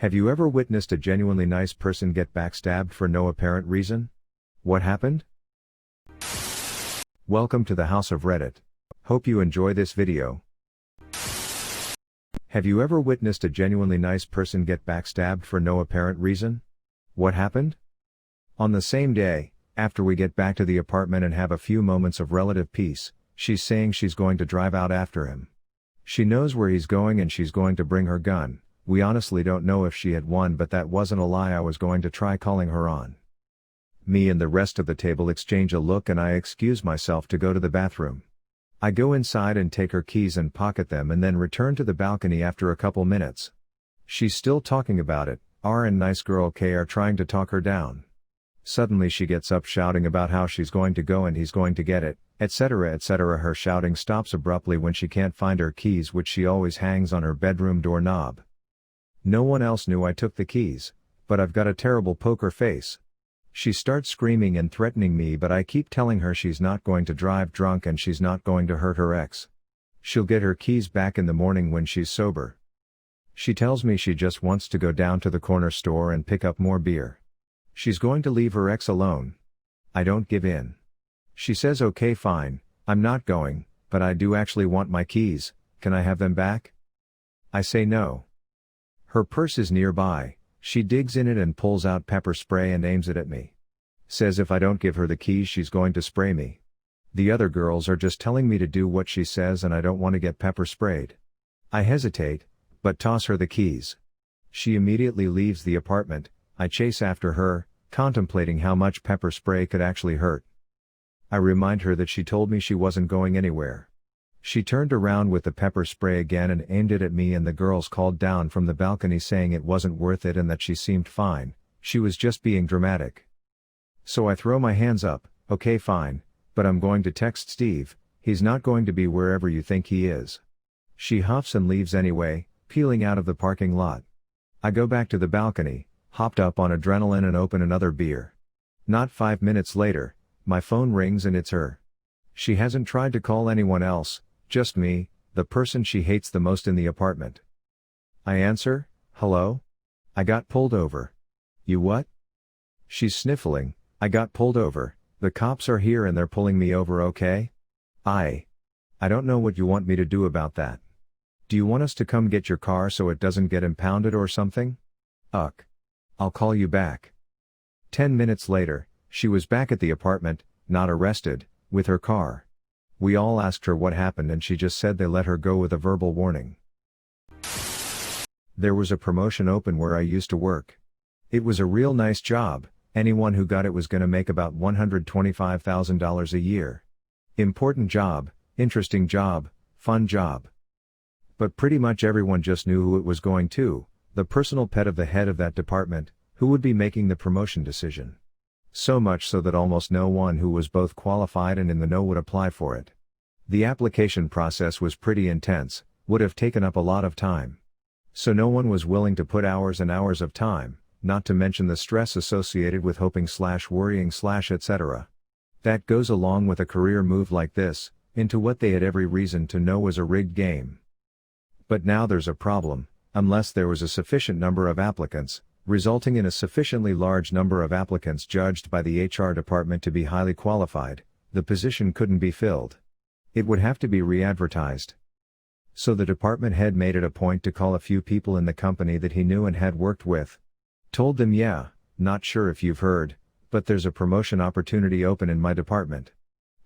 Have you ever witnessed a genuinely nice person get backstabbed for no apparent reason? What happened? Welcome to the House of Reddit. Hope you enjoy this video. Have you ever witnessed a genuinely nice person get backstabbed for no apparent reason? What happened? On the same day, after we get back to the apartment and have a few moments of relative peace, she's saying she's going to drive out after him. She knows where he's going and she's going to bring her gun. We honestly don't know if she had one, but that wasn't a lie. I was going to try calling her on. Me and the rest of the table exchange a look and I excuse myself to go to the bathroom. I go inside and take her keys and pocket them and then return to the balcony after a couple minutes. She's still talking about it. R and nice girl K are trying to talk her down. Suddenly she gets up shouting about how she's going to go and he's going to get it, etc. etc. Her shouting stops abruptly when she can't find her keys, which she always hangs on her bedroom doorknob. No one else knew I took the keys, but I've got a terrible poker face. She starts screaming and threatening me, but I keep telling her she's not going to drive drunk and she's not going to hurt her ex. She'll get her keys back in the morning when she's sober. She tells me she just wants to go down to the corner store and pick up more beer. She's going to leave her ex alone. I don't give in. She says okay fine, I'm not going, but I do actually want my keys, can I have them back? I say no. Her purse is nearby, she digs in it and pulls out pepper spray and aims it at me. Says if I don't give her the keys she's going to spray me. The other girls are just telling me to do what she says and I don't want to get pepper sprayed. I hesitate, but toss her the keys. She immediately leaves the apartment. I chase after her, contemplating how much pepper spray could actually hurt. I remind her that she told me she wasn't going anywhere. She turned around with the pepper spray again and aimed it at me, and the girls called down from the balcony saying it wasn't worth it and that she seemed fine, she was just being dramatic. So I throw my hands up, okay fine, but I'm going to text Steve, he's not going to be wherever you think he is. She huffs and leaves anyway, peeling out of the parking lot. I go back to the balcony, hopped up on adrenaline and open another beer. Not 5 minutes later, my phone rings and it's her. She hasn't tried to call anyone else, just me, the person she hates the most in the apartment. I answer, hello? I got pulled over. You what? She's sniffling, I got pulled over, the cops are here and they're pulling me over, okay? I don't know what you want me to do about that. Do you want us to come get your car so it doesn't get impounded or something? Uck. I'll call you back. 10 minutes later, she was back at the apartment, not arrested, with her car. We all asked her what happened and she just said they let her go with a verbal warning. There was a promotion open where I used to work. It was a real nice job, anyone who got it was gonna make about $125,000 a year. Important job, interesting job, fun job. But pretty much everyone just knew who it was going to, the personal pet of the head of that department, who would be making the promotion decision. So much so that almost no one who was both qualified and in the know would apply for it. The application process was pretty intense, would have taken up a lot of time. So no one was willing to put hours and hours of time, not to mention the stress associated with hoping/worrying/ etc. That goes along with a career move like this, into what they had every reason to know was a rigged game. But now there's a problem, unless there was a sufficient number of applicants, resulting in a sufficiently large number of applicants judged by the HR department to be highly qualified, the position couldn't be filled. It would have to be re-advertised. So the department head made it a point to call a few people in the company that he knew and had worked with. Told them, yeah, not sure if you've heard, but there's a promotion opportunity open in my department.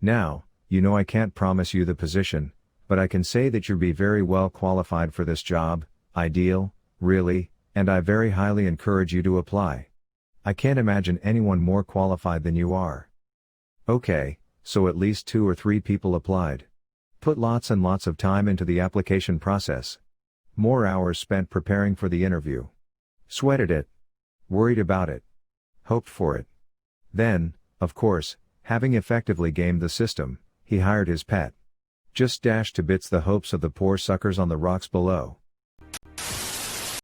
Now, you know I can't promise you the position, but I can say that you'll be very well qualified for this job, ideal, really, and I very highly encourage you to apply. I can't imagine anyone more qualified than you are. Okay, so at least 2 or 3 people applied. Put lots and lots of time into the application process. More hours spent preparing for the interview. Sweated it. Worried about it. Hoped for it. Then, of course, having effectively gamed the system, he hired his pet. Just dashed to bits the hopes of the poor suckers on the rocks below.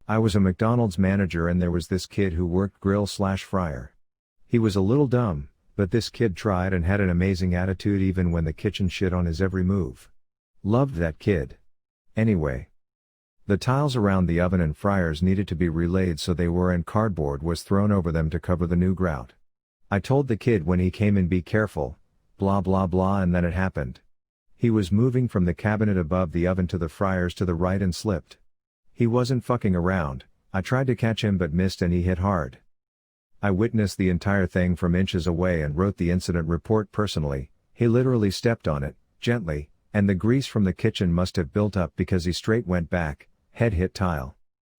I was a McDonald's manager and there was this kid who worked grill/fryer. He was a little dumb, but this kid tried and had an amazing attitude even when the kitchen shit on his every move. Loved that kid. Anyway. The tiles around the oven and fryers needed to be relaid, so they were, and cardboard was thrown over them to cover the new grout. I told the kid when he came in, be careful, blah blah blah, and then it happened. He was moving from the cabinet above the oven to the fryers to the right and slipped. He wasn't fucking around. I tried to catch him but missed and he hit hard. I witnessed the entire thing from inches away and wrote the incident report personally. He literally stepped on it, gently, and the grease from the kitchen must have built up because he straight went back, head hit tile.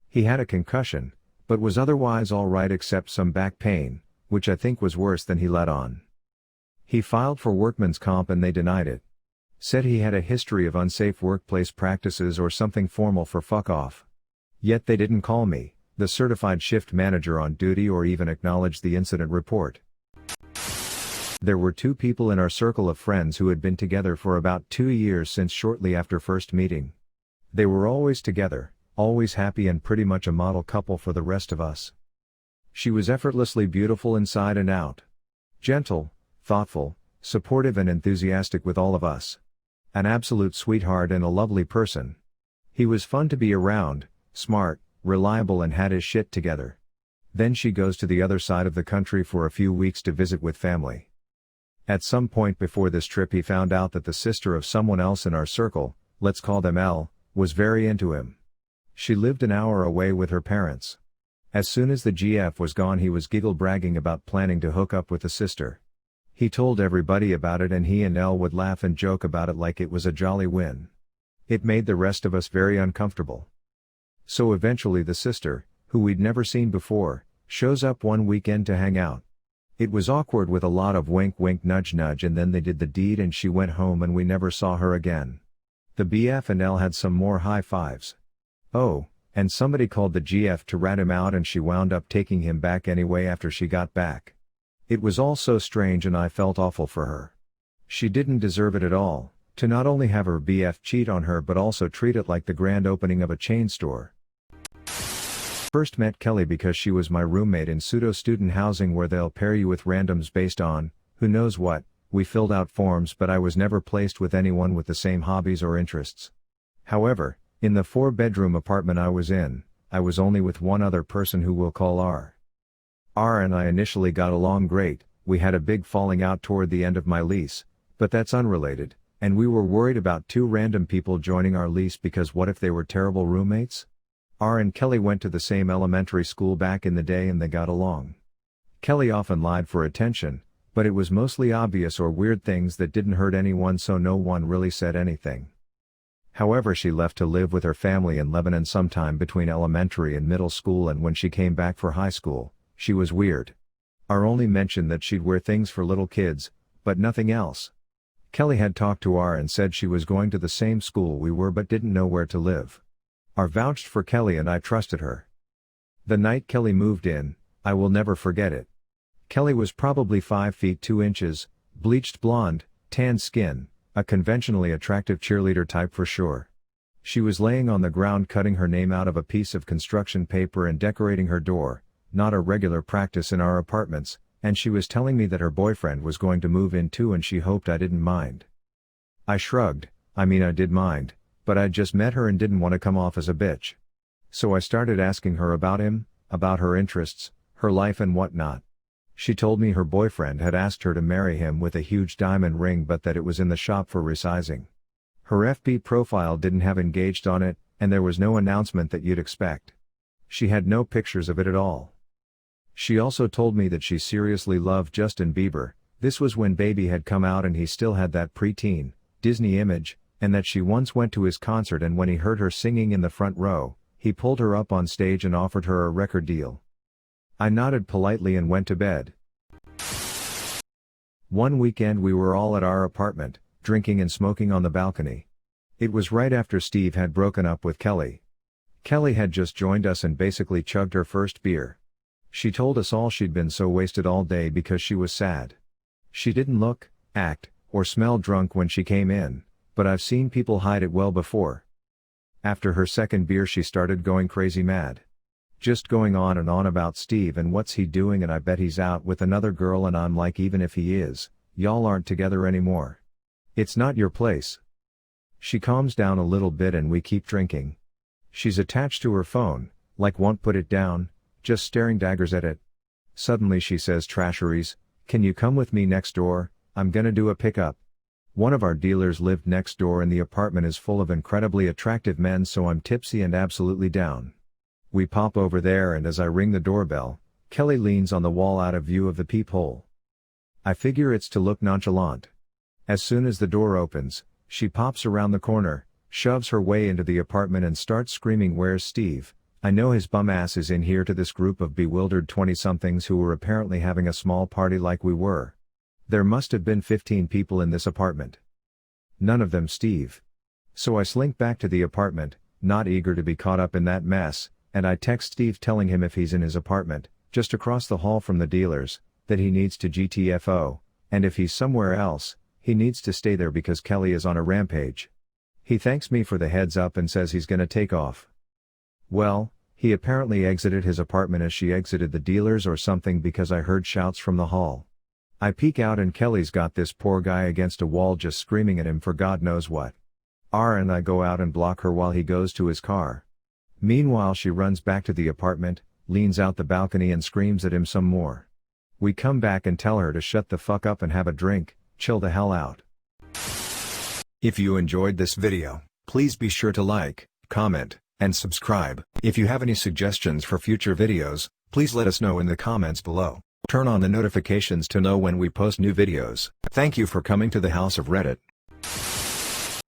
He had a concussion, but was otherwise alright except some back pain, which I think was worse than he let on. He filed for workman's comp and they denied it. Said he had a history of unsafe workplace practices or something formal for fuck off. Yet they didn't call me, the certified shift manager, on duty or even acknowledge the incident report. There were 2 people in our circle of friends who had been together for about 2 years since shortly after first meeting. They were always together, always happy, and pretty much a model couple for the rest of us. She was effortlessly beautiful inside and out. Gentle, thoughtful, supportive and enthusiastic with all of us. An absolute sweetheart and a lovely person. He was fun to be around, smart, reliable, and had his shit together. Then she goes to the other side of the country for a few weeks to visit with family. At some point before this trip he found out that the sister of someone else in our circle, let's call them L, was very into him. She lived an hour away with her parents. As soon as the GF was gone he was giggle bragging about planning to hook up with the sister. He told everybody about it and he and Elle would laugh and joke about it like it was a jolly win. It made the rest of us very uncomfortable. So eventually the sister, who we'd never seen before, shows up one weekend to hang out. It was awkward with a lot of wink wink nudge nudge, and then they did the deed and she went home and we never saw her again. The BF and Elle had some more high fives. Oh, and somebody called the GF to rat him out and she wound up taking him back anyway after she got back. It was all so strange and I felt awful for her. She didn't deserve it at all, to not only have her BF cheat on her but also treat it like the grand opening of a chain store. First met Kelly because she was my roommate in pseudo-student housing where they'll pair you with randoms based on, who knows what. We filled out forms but I was never placed with anyone with the same hobbies or interests. However, in the 4-bedroom apartment I was in, I was only with one other person who we'll call R. R and I initially got along great. We had a big falling out toward the end of my lease, but that's unrelated, and we were worried about 2 random people joining our lease because what if they were terrible roommates? R and Kelly went to the same elementary school back in the day and they got along. Kelly often lied for attention, but it was mostly obvious or weird things that didn't hurt anyone, so no one really said anything. However, she left to live with her family in Lebanon sometime between elementary and middle school, and when she came back for high school, she was weird. R only mentioned that she'd wear things for little kids, but nothing else. Kelly had talked to R and said she was going to the same school we were but didn't know where to live. R vouched for Kelly and I trusted her. The night Kelly moved in, I will never forget it. Kelly was probably 5 feet 2 inches, bleached blonde, tan skin, a conventionally attractive cheerleader type for sure. She was laying on the ground cutting her name out of a piece of construction paper and decorating her door, not a regular practice in our apartments, and she was telling me that her boyfriend was going to move in too and she hoped I didn't mind. I shrugged. I did mind, but I'd just met her and didn't want to come off as a bitch. So I started asking her about him, about her interests, her life and whatnot. She told me her boyfriend had asked her to marry him with a huge diamond ring but that it was in the shop for resizing. Her FB profile didn't have engaged on it, and there was no announcement that you'd expect. She had no pictures of it at all. She also told me that she seriously loved Justin Bieber. This was when Baby had come out and he still had that preteen, Disney image, and that she once went to his concert and when he heard her singing in the front row, he pulled her up on stage and offered her a record deal. I nodded politely and went to bed. One weekend we were all at our apartment, drinking and smoking on the balcony. It was right after Steve had broken up with Kelly. Kelly had just joined us and basically chugged her first beer. She told us all she'd been so wasted all day because she was sad. She didn't look, act, or smell drunk when she came in, but I've seen people hide it well before. After her second beer she started going crazy mad. Just going on and on about Steve and what's he doing and I bet he's out with another girl, and I'm like, even if he is, y'all aren't together anymore. It's not your place. She calms down a little bit and we keep drinking. She's attached to her phone, like won't put it down, just staring daggers at it. Suddenly she says trasheries, "Can you come with me next door, I'm gonna do a pickup." One of our dealers lived next door and the apartment is full of incredibly attractive men, so I'm tipsy and absolutely down. We pop over there and as I ring the doorbell, Kelly leans on the wall out of view of the peephole. I figure it's to look nonchalant. As soon as the door opens, she pops around the corner, shoves her way into the apartment and starts screaming, "Where's Steve? I know his bum ass is in here," to this group of bewildered 20-somethings who were apparently having a small party like we were. There must have been 15 people in this apartment. None of them Steve. So I slink back to the apartment, not eager to be caught up in that mess, and I text Steve telling him if he's in his apartment, just across the hall from the dealers, that he needs to GTFO, and if he's somewhere else, he needs to stay there because Kelly is on a rampage. He thanks me for the heads up and says he's gonna take off. Well, he apparently exited his apartment as she exited the dealers or something because I heard shouts from the hall. I peek out and Kelly's got this poor guy against a wall just screaming at him for God knows what. And I go out and block her while he goes to his car. Meanwhile she runs back to the apartment, leans out the balcony and screams at him some more. We come back and tell her to shut the fuck up and have a drink, chill the hell out. If you enjoyed this video, please be sure to like, comment, and subscribe. If you have any suggestions for future videos, please let us know in the comments below. Turn on the notifications to know when we post new videos. Thank you for coming to the House of Reddit.